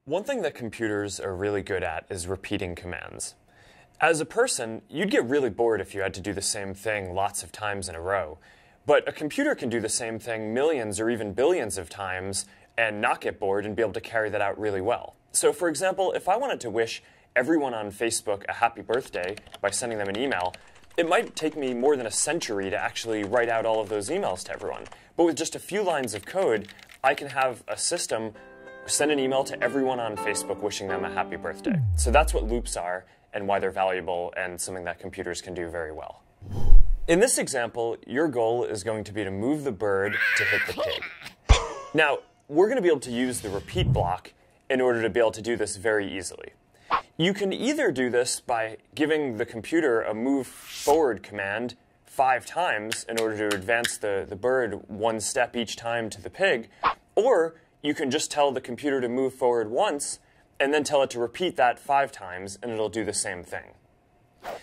One thing that computers are really good at is repeating commands. As a person, you'd get really bored if you had to do the same thing lots of times in a row. But a computer can do the same thing millions or even billions of times and not get bored and be able to carry that out really well. So for example, if I wanted to wish everyone on Facebook a happy birthday by sending them an email, it might take me more than a century to actually write out all of those emails to everyone. But with just a few lines of code, I can have a system send an email to everyone on Facebook wishing them a happy birthday. So that's what loops are and why they're valuable and something that computers can do very well. In this example, your goal is going to be to move the bird to hit the pig. Now, we're going to be able to use the repeat block in order to be able to do this very easily. You can either do this by giving the computer a move forward command 5 times in order to advance the bird 1 step each time to the pig, or you can just tell the computer to move forward once and then tell it to repeat that 5 times and it'll do the same thing.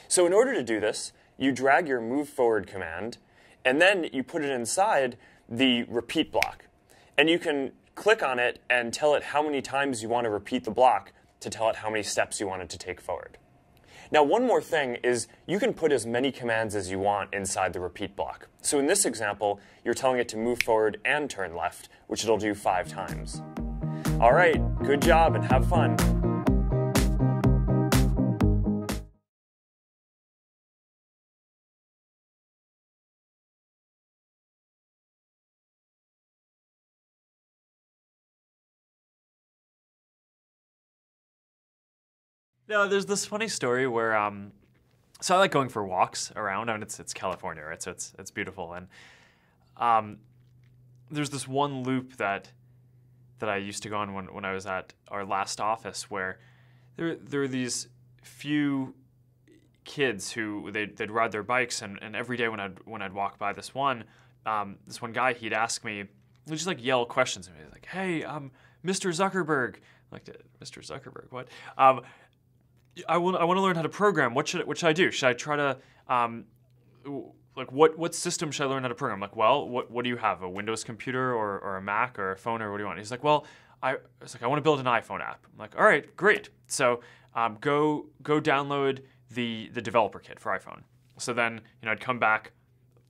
So in order to do this, you drag your move forward command and then you put it inside the repeat block. And you can click on it and tell it how many times you want to repeat the block to tell it how many steps you want it to take forward. Now, one more thing is you can put as many commands as you want inside the repeat block. So in this example, you're telling it to move forward and turn left, which it'll do 5 times. All right, good job and have fun. No, there's this funny story where so I like going for walks around. I mean, it's California, right? So it's beautiful, and there's this one loop that I used to go on when I was at our last office, where there are these few kids who they'd ride their bikes, and every day when I'd walk by this one guy, he'd ask me, he'd just like yell questions at me, like, "Hey, Mr. Zuckerberg," like, Mr. Zuckerberg, what? I want to learn how to program. What should I do? Should I try to like what system should I learn how to program? Like, well, what do you have? A Windows computer or a Mac or a phone, or what do you want? He's like, well, I want to build an iPhone app. I'm like, all right, great. So go download the developer kit for iPhone. So then I'd come back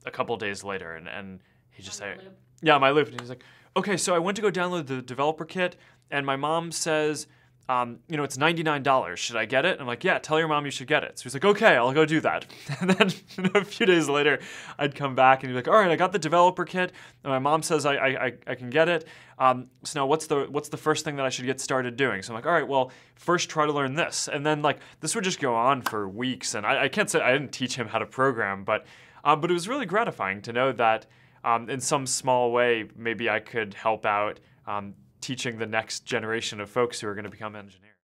a couple days later and he'd just say, yeah, my loop. And he's like, okay, so I went to go download the developer kit and my mom says, it's $99. Should I get it? And I'm like, yeah, tell your mom you should get it. So he's like, okay, I'll go do that. And then a few days later, I'd come back and he'd be like, all right, I got the developer kit. And my mom says I can get it. So now what's the first thing that I should get started doing? So I'm like, all right, well, first try to learn this. And then like this would just go on for weeks. And I can't say I didn't teach him how to program, but it was really gratifying to know that in some small way, maybe I could help out teaching the next generation of folks who are going to become engineers.